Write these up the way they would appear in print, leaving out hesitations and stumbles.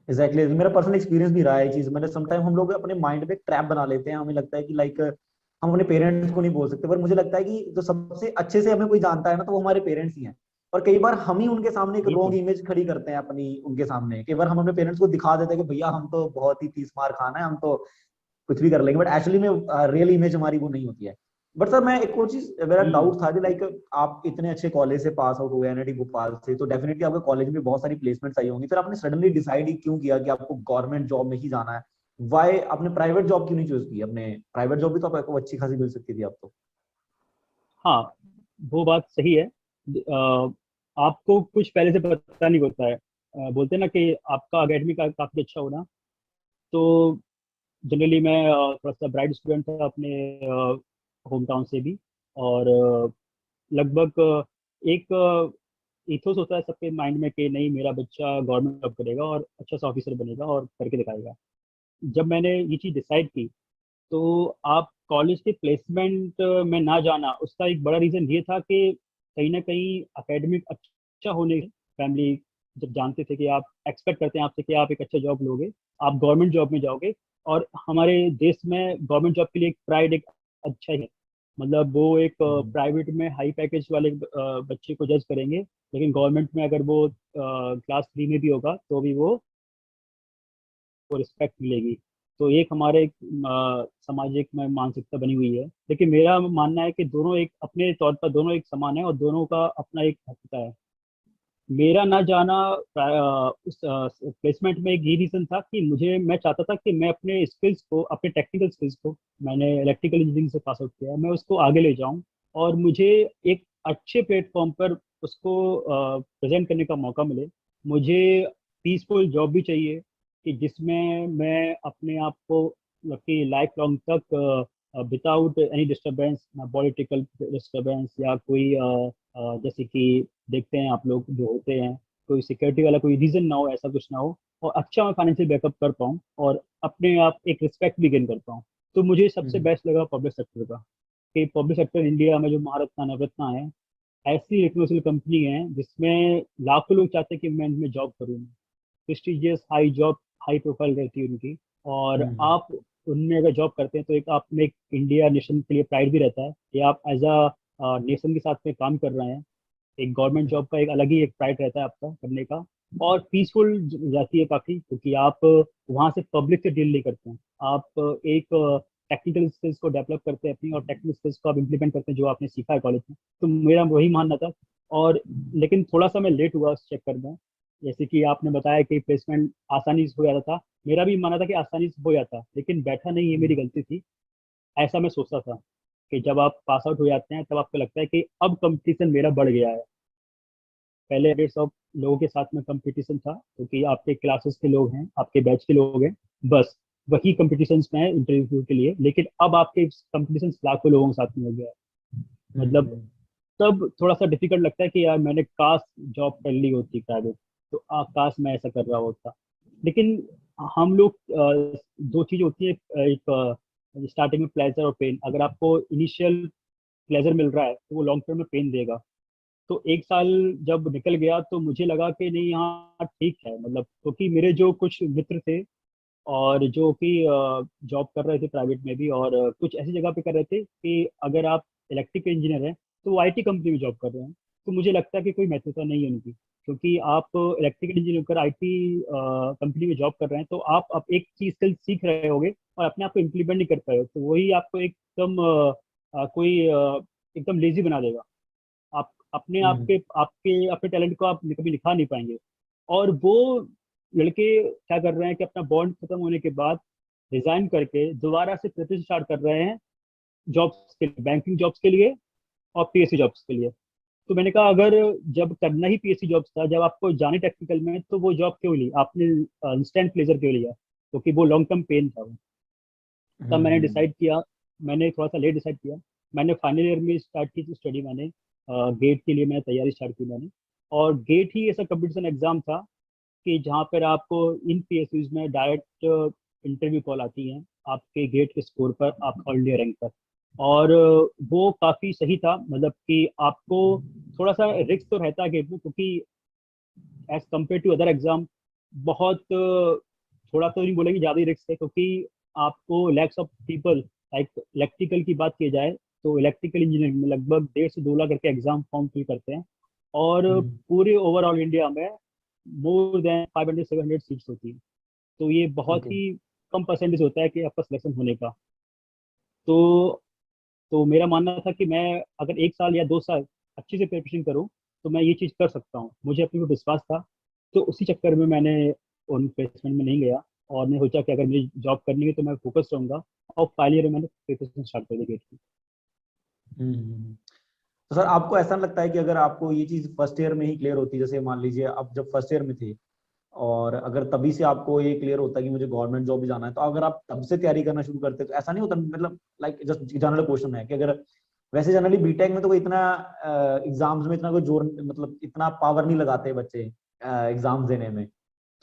Exactly मेरा personal experience भी रहा है ये चीज। मैंने समटाइम हम लोग अपने माइंड पे ट्रैप बना लेते हैं, हमें लगता है कि लाइक हम अपने पेरेंट्स को नहीं बोल सकते, पर मुझे लगता है कि जो सबसे अच्छे से हमें कोई जानता है ना, तो वो हमारे पेरेंट्स ही हैं। और कई बार हम ही उनके सामने एक रॉन्ग बिल्कुल। इमेज खड़ी करते हैं अपनी, उनके सामने कई बार हम अपने पेरेंट्स को दिखा देते हैं कि भैया हम तो बहुत ही 30 मार खाना है, हम तो कुछ भी कर लेंगे, बट एक्चुअली में रियल इमेज हमारी वो नहीं होती है। बट सर मैं एक और चीज, मेरा हम्म। डाउट था कि लाइक आप इतने अच्छे कॉलेज से पास आउट हुए एनआईटी भोपाल से, तो डेफिनेटली आपके कॉलेज में बहुत सारी प्लेसमेंट्स आई होंगी, फिर आपने सडनली डिसाइड ही क्यों किया कि आपको गवर्नमेंट जॉब में ही जाना है? वाई आपने प्राइवेट जॉब क्यों नहीं चूज की? अपने प्राइवेट जॉब भी तो आपको अच्छी खासी मिल सकती थी आपको। हाँ, वो बात सही है। आपको कुछ पहले से पता नहीं होता है। बोलते हैं ना कि आपका अकेडमी का काफ़ी अच्छा होना। तो जनरली मैं थोड़ा सा ब्राइट स्टूडेंट था अपने होम टाउन से भी। और लगभग एक इथोस होता है सबके माइंड में कि नहीं, मेरा बच्चा गवर्नमेंट जॉब करेगा और अच्छा सा ऑफिसर बनेगा और करके दिखाएगा। जब मैंने ये चीज़ डिसाइड की, तो आप कॉलेज के प्लेसमेंट में ना जाना, उसका एक बड़ा रीज़न ये था कि कहीं ना कहीं एकेडमिक अच्छा होने, फैमिली जब जानते थे कि आप एक्सपेक्ट करते हैं आपसे कि आप एक अच्छा जॉब लोगे, आप गवर्नमेंट जॉब में जाओगे। और हमारे देश में गवर्नमेंट जॉब के लिए एक प्राइड एक अच्छा ही है। मतलब वो एक हम्म। प्राइवेट में हाई पैकेज वाले बच्चे को जज करेंगे, लेकिन गवर्नमेंट में अगर वो क्लास 3 में भी होगा तो भी वो रिस्पेक्ट मिलेगी। तो एक हमारे एक सामाजिक में मानसिकता बनी हुई है। लेकिन मेरा मानना है कि दोनों एक अपने तौर पर दोनों एक समान है और दोनों का अपना एक महत्वता है। मेरा ना जाना उस प्लेसमेंट में एक ये रीज़न था कि मैं चाहता था कि मैं अपने स्किल्स को, अपने टेक्निकल स्किल्स को, मैंने इलेक्ट्रिकल इंजीनियरिंग से पास आउट किया है, मैं उसको आगे ले जाऊं और मुझे एक अच्छे प्लेटफॉर्म पर उसको प्रेजेंट करने का मौका मिले। मुझे पीसफुल जॉब भी चाहिए कि जिसमें मैं अपने आप को कि लाइफ लॉन्ग तक विदाउट एनी डिस्टरबेंस, ना पॉलिटिकल डिस्टरबेंस या कोई जैसे कि देखते हैं आप लोग जो होते हैं, कोई सिक्योरिटी वाला कोई रीजन ना हो, ऐसा कुछ ना हो। और अच्छा मैं फाइनेंशियल बैकअप कर पाऊँ और अपने आप एक रिस्पेक्ट भी गेन कर पाऊँ। तो मुझे सबसे हम्म। बेस्ट लगा पब्लिक सेक्टर का। कि पब्लिक सेक्टर इंडिया में जो महारत्ना नवरत्ना है, ऐसी रिकग्निशन कंपनी है जिसमें लाखों लोग चाहते हैं कि मैं इनमें जॉब करूँ। Prestigious high job, high profile रहती है उनकी। और हम्म। आप उनमें अगर जॉब करते हैं तो एक आप में एक इंडिया नेशन के लिए प्राइड भी रहता है कि आप एज अ नेशन के साथ में काम कर रहे हैं। एक गवर्नमेंट जॉब का एक अलग ही एक प्राइड रहता है आपका करने का। और पीसफुल जाती है काफ़ी, क्योंकि आप वहाँ से पब्लिक से डील नहीं करते हैं। आप एक टेक्निकल स्किल्स को डेवलप करते हैं अपनी, और टेक्निकल स्किल्स को आप इम्प्लीमेंट करते हैं जो आपने सीखा है कॉलेज में। तो मेरा वही मानना था। और लेकिन थोड़ा सा मैं लेट हुआ उस चेक करने। जैसे कि आपने बताया कि प्लेसमेंट आसानी से हो जाता था, मेरा भी मानना था कि आसानी से हो जाता, लेकिन बैठा नहीं, ये मेरी गलती थी। ऐसा मैं सोचता था कि जब आप पास आउट हो जाते हैं तब आपको लगता है कि अब कंपटीशन मेरा बढ़ गया है। पहले 150 लोगों के साथ में कंपटीशन था, क्योंकि आपके क्लासेस के लोग हैं, आपके बैच के लोग हैं, बस वही कंपटीशन में है इंटरव्यू के लिए। लेकिन अब आपके कंपटीशन लाखों लोगों के साथ में हो गया है। मतलब हम्म। तब थोड़ा सा डिफिकल्ट लगता है कि यार मैंने काश जॉब कर ली होती प्राइवेट, तो काश मैं ऐसा कर रहा होता। लेकिन हम लोग दो चीज होती है, एक स्टार्टिंग में प्लेजर और पेन। अगर आपको इनिशियल प्लेजर मिल रहा है तो वो लॉन्ग टर्म में पेन देगा। तो एक साल जब निकल गया तो मुझे लगा कि नहीं, यहाँ ठीक है। मतलब क्योंकि मेरे जो कुछ मित्र थे और जो कि जॉब कर रहे थे प्राइवेट में भी, और कुछ ऐसी जगह पे कर रहे थे कि अगर आप इलेक्ट्रिकल इंजीनियर हैं तो वो आईटी कंपनी में जॉब कर रहे हैं। तो मुझे लगता है कि कोई महत्वता नहीं है उनकी, क्योंकि आप इलेक्ट्रिकल इंजीनियर कर आईटी कंपनी में जॉब कर रहे हैं तो आप अब एक चीज स्किल सीख रहे होगे और अपने आप को इम्प्लीमेंट नहीं कर पाए हो, तो वही आपको एकदम एकदम लेजी बना देगा। आप अपने आप हम्म। के आपके अपने टैलेंट को आप कभी निखा नहीं पाएंगे। और वो लड़के क्या कर रहे हैं कि अपना बॉन्ड खत्म होने के बाद रिजाइन करके दोबारा से प्रैक्टिस स्टार्ट कर रहे हैं जॉब्स के लिए, बैंकिंग जॉब्स के लिए और पीएससी जॉब्स के लिए। तो मैंने कहा, अगर जब करना ही पीएससी जॉब्स था, जब आपको जाने टेक्निकल में, तो वो जॉब क्यों ली आपने? इंस्टेंट प्लेजर क्यों लिया? क्योंकि वो लॉन्ग टर्म पेन था वो। तब मैंने हम्म। डिसाइड किया। मैंने थोड़ा सा लेट डिसाइड किया। मैंने फाइनल ईयर में स्टार्ट की थी स्टडी। मैंने गेट के लिए मैंने तैयारी स्टार्ट की मैंने। और गेट ही ऐसा कंपटीशन एग्जाम था कि जहाँ पर आपको इन पीएसयूज में डायरेक्ट इंटरव्यू कॉल आती है आपके गेट के स्कोर पर, आप ऑल इंडिया रैंक पर। और वो काफ़ी सही था, मतलब कि आपको थोड़ा सा रिस्क तो रहता है गेट में, क्योंकि as compared to other exam बहुत थोड़ा तो नहीं बोलेंगे, ज़्यादा ही रिस्क है, क्योंकि आपको lakhs of people, like electrical की बात की जाए तो इलेक्ट्रिकल इंजीनियरिंग में लगभग 1.5 से 2 लाख करके एग्जाम फॉर्म फिल करते हैं, और हम्म। पूरे ओवरऑल इंडिया में मोर देन 500 से 700 सीट्स होती हैं। तो ये बहुत ओके। ही कम परसेंटेज होता है कि आपका सिलेक्शन होने का। तो मेरा मानना था कि मैं अगर 1 साल या 2 साल अच्छे से प्रिपरेशन करूँ तो मैं ये चीज़ कर सकता हूँ, मुझे अपने को विश्वास था। तो उसी चक्कर में मैंने उन प्लेसमेंट में नहीं गया, और मैंने सोचा कि अगर मुझे जॉब करनी है तो मैं फोकस रहूंगा, और फाइनल ईयर में मैंने प्रिपरेशन स्टार्ट कर दी गेट की। हम्म। तो सर आपको ऐसा लगता है कि अगर आपको ये चीज फर्स्ट ईयर में ही क्लियर होती, जैसे मान लीजिए आप जब फर्स्ट ईयर में थे और अगर तभी से आपको ये क्लियर होता कि मुझे गवर्नमेंट जॉब भी जाना है, तो अगर आप तब से तैयारी करना शुरू करते तो ऐसा नहीं होता? मतलब लाइक जस्ट जनरल क्वेश्चन है कि अगर वैसे जनरली बीटेक में तो कोई इतना एग्जाम्स में इतना कोई जोर, मतलब इतना पावर नहीं लगाते बच्चे एग्जाम्स देने में,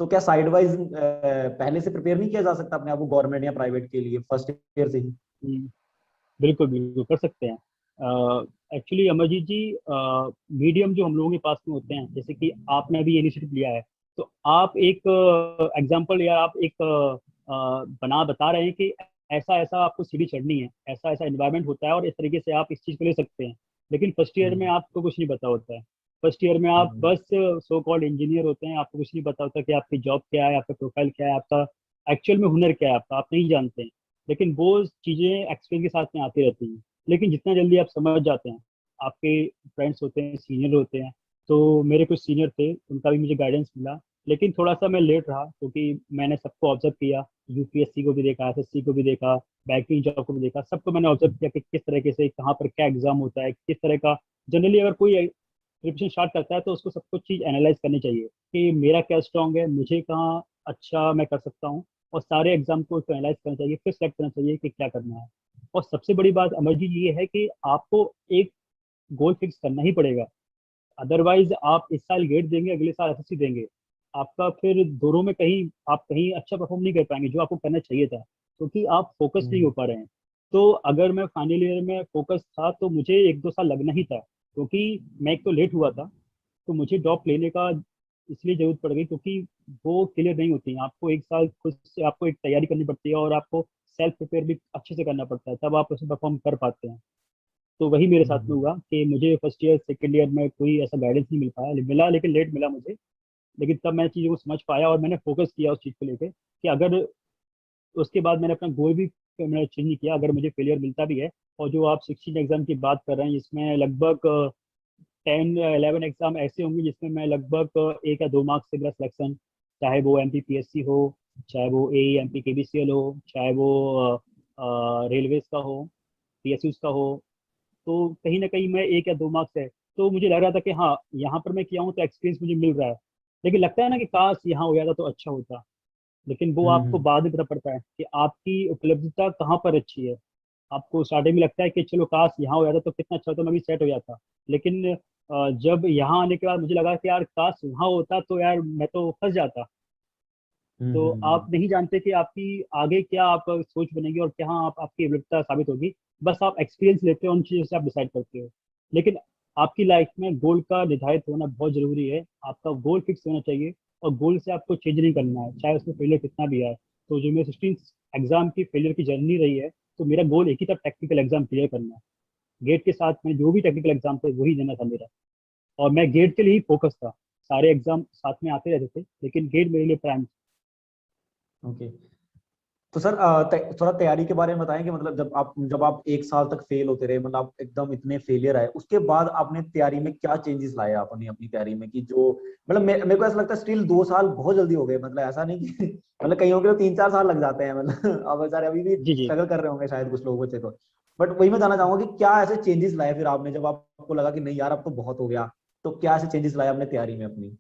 तो क्या साइड वाइज पहले से प्रिपेयर नहीं किया जा सकता अपने आप को गवर्नमेंट या प्राइवेट के लिए फर्स्ट ईयर से ही? हम्म, बिल्कुल बिल्कुल कर सकते हैं। एक्चुअली अमरजीत जी, मीडियम जो हम लोगों के पास में होते हैं, जैसे कि आपने अभी इनिशिएटिव लिया है, तो आप एक एग्जांपल या आप एक बना बता रहे हैं कि ऐसा ऐसा आपको सीढ़ी चढ़नी है, ऐसा ऐसा एनवायरनमेंट होता है, और इस तरीके से आप इस चीज़ को ले सकते हैं। लेकिन फर्स्ट ईयर में हम्म। आपको कुछ नहीं पता होता है। फर्स्ट ईयर में आप हम्म। बस सो कॉल्ड इंजीनियर होते हैं, आपको कुछ नहीं पता होता कि आपकी जॉब क्या है, आपका प्रोफाइल क्या है, आपका एक्चुअल में हुनर क्या है, आपका आप नहीं जानते हैं। लेकिन वो चीज़ें एक्सपीरियंस के साथ में आती रहती हैं। लेकिन जितना जल्दी आप समझ जाते हैं, आपके फ्रेंड्स होते हैं, सीनियर होते हैं, तो मेरे कुछ सीनियर थे, उनका भी मुझे गाइडेंस मिला। लेकिन थोड़ा सा मैं लेट रहा, क्योंकि मैंने सबको ऑब्जर्व किया, यूपीएससी को भी देखा, एसएससी को भी देखा, बैंकिंग जॉब को भी देखा, सबको मैंने ऑब्जर्व किया कि किस तरीके से कहाँ पर क्या एग्जाम होता है, किस तरह का। जनरली अगर कोई प्रिपरेशन स्टार्ट करता है तो उसको सब कुछ चीज़ एनालाइज करनी चाहिए कि मेरा क्या स्ट्रांग है, मुझे कहाँ अच्छा मैं कर सकता हूँ, और सारे एग्जाम को एनालाइज करना चाहिए, फिर सेलेक्ट करना चाहिए कि क्या करना है। और सबसे बड़ी बात अमर जी ये है कि आपको एक गोल फिक्स करना ही पड़ेगा। अदरवाइज आप इस साल गेट देंगे, अगले साल एसएससी देंगे, आपका फिर दोनों में कहीं आप कहीं अच्छा परफॉर्म नहीं कर पाएंगे जो आपको करना चाहिए था, क्योंकि आप फोकस नहीं हो हम्म। पा रहे हैं। तो अगर मैं फाइनल ईयर में फोकस था तो मुझे 1-2 साल लगना ही था, क्योंकि मैं एक तो लेट हुआ था, तो मुझे ड्रॉप लेने का इसलिए जरूरत पड़ गई, क्योंकि वो क्लियर नहीं होती हैं। आपको 1 साल खुद से आपको एक तैयारी करनी पड़ती है, और आपको सेल्फ प्रिपेयर भी अच्छे से करना पड़ता है, तब आप उसमें परफॉर्म कर पाते हैं। तो वही मेरे साथ में हम्म। हुआ कि मुझे फर्स्ट ईयर सेकेंड ईयर में कोई ऐसा गाइडेंस नहीं मिल पाया, मिला लेकिन लेट मिला मुझे। लेकिन तब मैं चीज़ों को समझ पाया, और मैंने फोकस किया उस चीज़ को लेके कि अगर उसके बाद मैंने अपना गोल भी मैंने चेंज नहीं किया, अगर मुझे फेलियर मिलता भी है। और जो आप 16 एग्जाम की बात कर रहे हैं, इसमें लगभग 10 या 11 एग्जाम ऐसे होंगे जिसमें मैं लगभग 1 या 2 मार्क्स से मेरा सिलेक्शन, चाहे वो एमपीपीएससी हो, चाहे वो एएमपी केबीसीएल हो, चाहे वो रेलवेज का हो, पीएसयूज का हो, तो कहीं ना कहीं मैं 1 या 2 मार्क्स है। तो मुझे लग रहा था कि हाँ, यहाँ पर मैं किया हूँ तो एक्सपीरियंस मुझे मिल रहा है। लेकिन लगता है ना कि काश यहाँ हो जाता तो अच्छा होता। लेकिन वो आपको हम्म। बाद में पता पड़ता है कि आपकी उपलब्धता कहाँ पर अच्छी है। आपको स्टार्टिंग में लगता है कि चलो काश यहाँ हो जाता तो कितना अच्छा होता, मैं भी सेट हो जाता। लेकिन जब यहाँ आने के बाद मुझे लगा कि यार काश वहाँ होता तो यार मैं तो फंस जाता। तो आप हम्म। नहीं जानते कि आपकी आगे क्या आप सोच बनेगी, और क्या आप आपकी विविधता साबित होगी। बस आप एक्सपीरियंस लेते हो, उन चीज़ों से आप डिसाइड करते हो। लेकिन आपकी लाइफ में गोल का निर्धारित होना बहुत जरूरी है, आपका गोल फिक्स होना चाहिए, और गोल से आपको चेंज नहीं करना है, चाहे उसमें फेलियर कितना भी आए। तो जो मेरे 16 एग्जाम की फेलियर की जर्नी रही है, तो मेरा गोल एक ही था, टेक्निकल एग्जाम क्लियर करना है। गेट के साथ में जो भी टेक्निकल एग्जाम थे वही देना था मेरा, और मैं गेट के लिए ही फोकस था। सारे एग्जाम साथ में आते रहते थे, लेकिन गेट मेरे लिए प्राइम। ओके। तो सर थोड़ा तैयारी के बारे में बताएं कि मतलब जब आप 1 साल तक फेल होते रहे, मतलब आप एकदम इतने फेलियर आए, उसके बाद आपने तैयारी में क्या चेंजेस लाए आपने अपनी तैयारी में, कि जो मतलब मेरे को ऐसा लगता है स्टिल 2 साल बहुत जल्दी हो गए, मतलब ऐसा नहीं कि मतलब कईयों के तो 3-4 साल लग जाते हैं, मतलब अब बेचारे अभी भी जी जी। स्ट्रगल कर रहे होंगे शायद कुछ लोग बच्चे तो। बट वही मैं जानना चाहूंगा कि क्या ऐसे चेंजेस लाए फिर आपने जब आपको लगा कि नहीं यार अब तो बहुत हो गया, तो क्या ऐसे चेंजेस लाए आपने तैयारी में अपनी?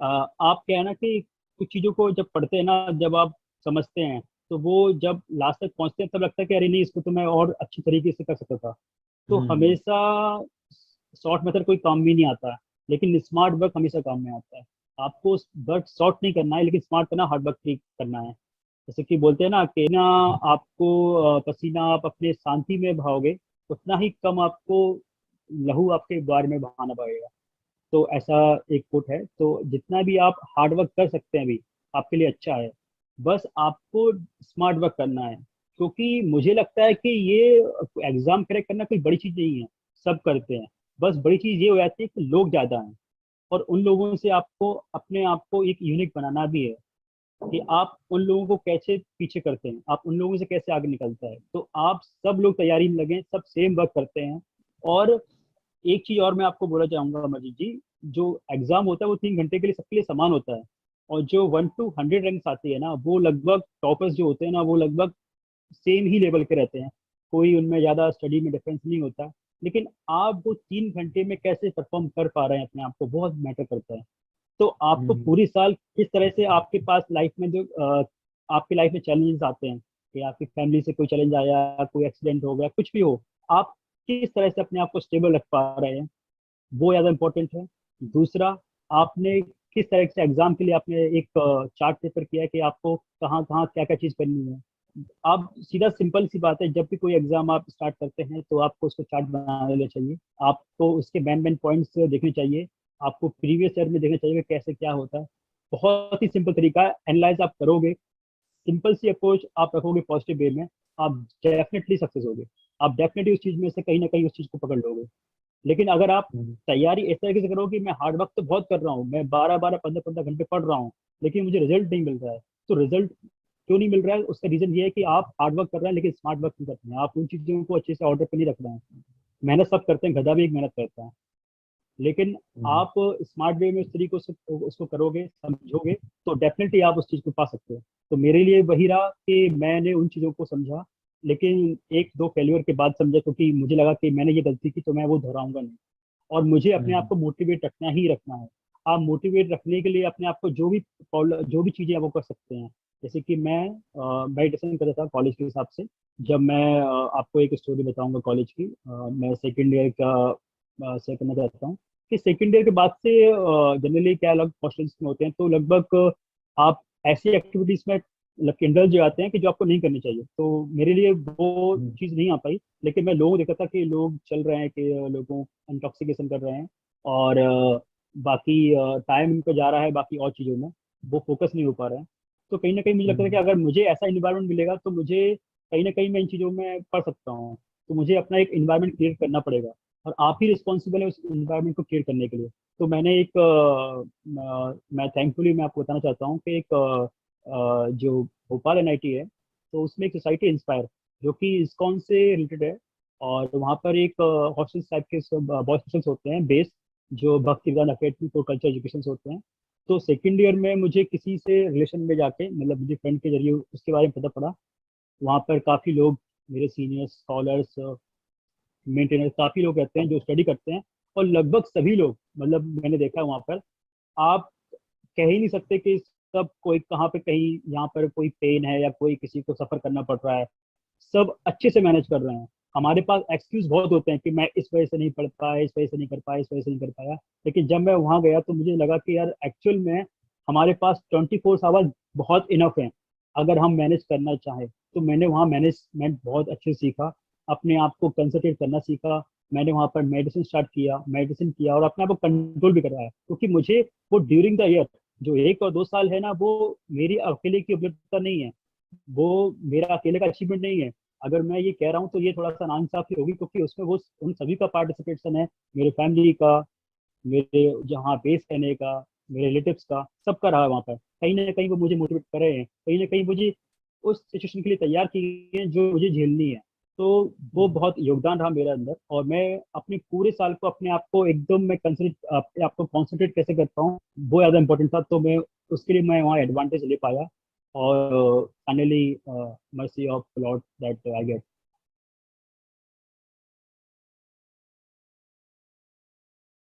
आप क्या है ना कि कुछ चीज़ों को जब पढ़ते हैं ना, जब आप समझते हैं, तो वो जब लास्ट तक पहुंचते हैं तब लगता है कि अरे नहीं, इसको तो मैं और अच्छी तरीके से कर सकता था। तो हम्म। हमेशा शॉर्ट मेथड कोई काम भी नहीं आता है, लेकिन स्मार्ट वर्क हमेशा काम में आता है। आपको वर्क शॉर्ट नहीं करना है, लेकिन स्मार्ट करना, हार्ड वर्क नहीं करना है। जैसे कि बोलते हैं ना कि ना, आपको पसीना आप अपने शांति में बहाओगे, उतना ही कम आपको लहू आपके बार में बहाना पड़ेगा। तो ऐसा एक कोट है। तो जितना भी आप हार्ड वर्क कर सकते हैं अभी, आपके लिए अच्छा है। बस आपको स्मार्ट वर्क करना है, क्योंकि मुझे लगता है कि ये एग्जाम क्रैक करना कोई बड़ी चीज नहीं है, सब करते हैं। बस बड़ी चीज ये हो जाती है कि लोग ज्यादा हैं, और उन लोगों से आपको अपने आप को एक यूनिक बनाना भी है, कि आप उन लोगों को कैसे पीछे करते हैं, आप उन लोगों से कैसे आगे निकलता है। तो आप सब लोग तैयारी में लगे, सब सेम वर्क करते हैं। और एक चीज और मैं आपको बोलना चाहूंगा मजीद जी, जो एग्जाम होता है वो 3 घंटे के लिए सबके लिए समान होता है। और जो 1 to 100 रैंक्स आती है ना, वो लगभग टॉपर्स जो होते हैं ना, वो लगभग सेम ही लेवल के रहते हैं। कोई उनमें ज्यादा स्टडी में डिफरेंस नहीं होता। लेकिन आप वो 3 घंटे में कैसे परफॉर्म कर पा रहे हैं अपने आप को, बहुत मैटर करता है। तो आपको हम्म। पूरी साल किस तरह से आपके पास लाइफ में जो आपकी लाइफ में चैलेंजेस आते हैं, कि आपकी फैमिली से कोई चैलेंज आया, कोई एक्सीडेंट हो गया, कुछ भी हो, आप किस तरह से अपने आप को स्टेबल रख पा रहे हैं, वो ज़्यादा इंपॉर्टेंट है। दूसरा, आपने किस तरह से एग्जाम के लिए आपने एक चार्ट पेपर किया है कि आपको कहाँ कहाँ क्या क्या चीज़ करनी है। आप सीधा सिंपल सी बात है, जब भी कोई एग्जाम आप स्टार्ट करते हैं तो आपको उसको चार्ट बना लेना चाहिए। आपको उसके मेन मेन पॉइंट्स देखने चाहिए। आपको प्रीवियस ईयर में देखना चाहिए कि कैसे क्या होता है। बहुत ही सिंपल तरीका है, एनालाइज आप करोगे, सिंपल सी अप्रोच आप रखोगे पॉजिटिव वे में, आप डेफिनेटली सक्सेस होगे। आप डेफिनेटली उस चीज में से कहीं ना कहीं उस चीज को पकड़ लोगे। लेकिन अगर आप हम्म। तैयारी इस तरीके से करो कि मैं हार्ड वर्क तो बहुत कर रहा हूँ, मैं 12 12 15 15 घंटे पढ़ रहा हूँ, लेकिन मुझे रिजल्ट नहीं मिल रहा है, तो रिजल्ट क्यों नहीं मिल रहा है, उसका रीजन ये है कि आप हार्ड वर्क कर रहे हैं लेकिन स्मार्ट वर्क नहीं कर रहे हैं। आप उन चीजों को अच्छे से ऑर्डर पे नहीं रख रहे हैं। मेहनत सब करते हैं, गधा भी एक मेहनत करता है। लेकिन हम्म। आप स्मार्ट वे में उस तरीके से उसको करोगे, समझोगे, तो डेफिनेटली आप उस चीज को पा सकते हो। तो मेरे लिए वही रहा कि मैंने उन चीजों को समझा, लेकिन एक दो फेल्यूर के बाद समझा, क्योंकि मुझे लगा कि मैंने ये गलती की तो मैं वो दोहराऊंगा नहीं। और मुझे अपने आप हम्म। को मोटिवेट रखना ही रखना है। आप मोटिवेट रखने के लिए अपने आप को जो भी चीजें आप वो कर सकते हैं। जैसे कि मैं मेडिटेशन करता था कॉलेज के हिसाब से। जब मैं आपको एक स्टोरी बताऊंगा कॉलेज की, मैं सेकेंड ईयर का से करना चाहता हूँ कि सेकेंड ईयर के बाद से जनरली क्या अलग हॉस्टल्स में होते हैं, तो लगभग आप ऐसी एक्टिविटीज में इंडल्ज हो जाते हैं कि जो आपको नहीं करनी चाहिए। तो मेरे लिए वो हम्म। चीज़ नहीं आ पाई। लेकिन मैं लोगों को देखा था कि लोग चल रहे हैं, कि लोगों इंटॉक्सिकेशन कर रहे हैं, और बाकी टाइम उनको जा रहा है बाकी और चीज़ों में, वो फोकस नहीं हो पा रहे हैं। तो कहीं ना कहीं मुझे लगता है कि हम्म। अगर मुझे ऐसा इन्वायरमेंट मिलेगा तो मुझे कहीं ना कहीं मैं इन चीज़ों में पढ़ सकता हूँ। तो मुझे अपना एक इन्वायरमेंट क्रिएट करना पड़ेगा, और आप ही रिस्पॉन्सिबल है उस इन्वायरमेंट को क्रिएट करने के लिए। तो मैंने एक मैं थैंकफुली मैं आपको बताना चाहता हूँ कि एक जो भोपाल एनआईटी है, तो उसमें एक सोसाइटी इंस्पायर, जो कि इस्कॉन से रिलेटेड है। और वहाँ पर एक हॉस्टल टाइप के बॉयज हॉस्टल्स होते हैं बेस, जो भक्ति विज्ञान अकेडमी फॉर कल्चर एजुकेशन होते हैं। तो सेकेंड ईयर में मुझे किसी से रिलेशन में जाके, मतलब मुझे फ्रेंड के जरिए उसके बारे में पता पड़ा। वहाँ पर काफ़ी लोग, मेरे सीनियर्स, स्कॉलर्स, मेंटेनर, काफ़ी लोग रहते हैं जो स्टडी करते हैं। और लगभग सभी लोग, मतलब मैंने देखा वहाँ पर, आप कह ही नहीं सकते कि सब कोई कहाँ पे कहीं यहाँ पर कोई पेन है या कोई किसी को सफर करना पड़ रहा है। सब अच्छे से मैनेज कर रहे हैं। हमारे पास एक्सक्यूज बहुत होते हैं कि मैं इस वजह से नहीं पढ़ पाया, इस वजह से नहीं कर पाया, इस वजह से नहीं कर पाया। लेकिन जब मैं वहाँ गया तो मुझे लगा कि यार एक्चुअल में हमारे पास 24 आवर्स बहुत इनफ है, अगर हम मैनेज करना चाहें। तो मैंने वहाँ मैनेजमेंट बहुत अच्छे से सीखा, अपने आप को कंसंट्रेट करना सीखा। मैंने वहाँ पर मेडिसिन किया और अपने आप को कंट्रोल भी कराया, क्योंकि मुझे वो ड्यूरिंग द ईयर, जो 1 और 2 साल है ना, वो मेरी अकेले की उपलब्धता नहीं है, वो मेरा अकेले का अचीवमेंट नहीं है। अगर मैं ये कह रहा हूँ तो ये थोड़ा सा नाइंसाफी होगी, क्योंकि उसमें वो उन सभी का पार्टिसिपेशन है, मेरे फैमिली का, मेरे जहाँ बेस रहने का, मेरे रिलेटिव्स का, सबका रहा वहाँ पर। कहीं ना कहीं वो मुझे मोटिवेट कर रहे हैं, कहीं ना कहीं मुझे उस सिचुएशन के लिए तैयार किए हैं जो मुझे झेलनी है। तो वो हम्म। बहुत योगदान रहा मेरे अंदर। और मैं अपने पूरे साल को अपने आप को एकदम मैं कंसंट्रेट, अपने आप को कॉन्सेंट्रेट कैसे करता हूँ, वो ज़्यादा इंपॉर्टेंट था। तो मैं उसके लिए मैं वहाँ एडवांटेज ले पाया। और finally mercy of Lord that I get.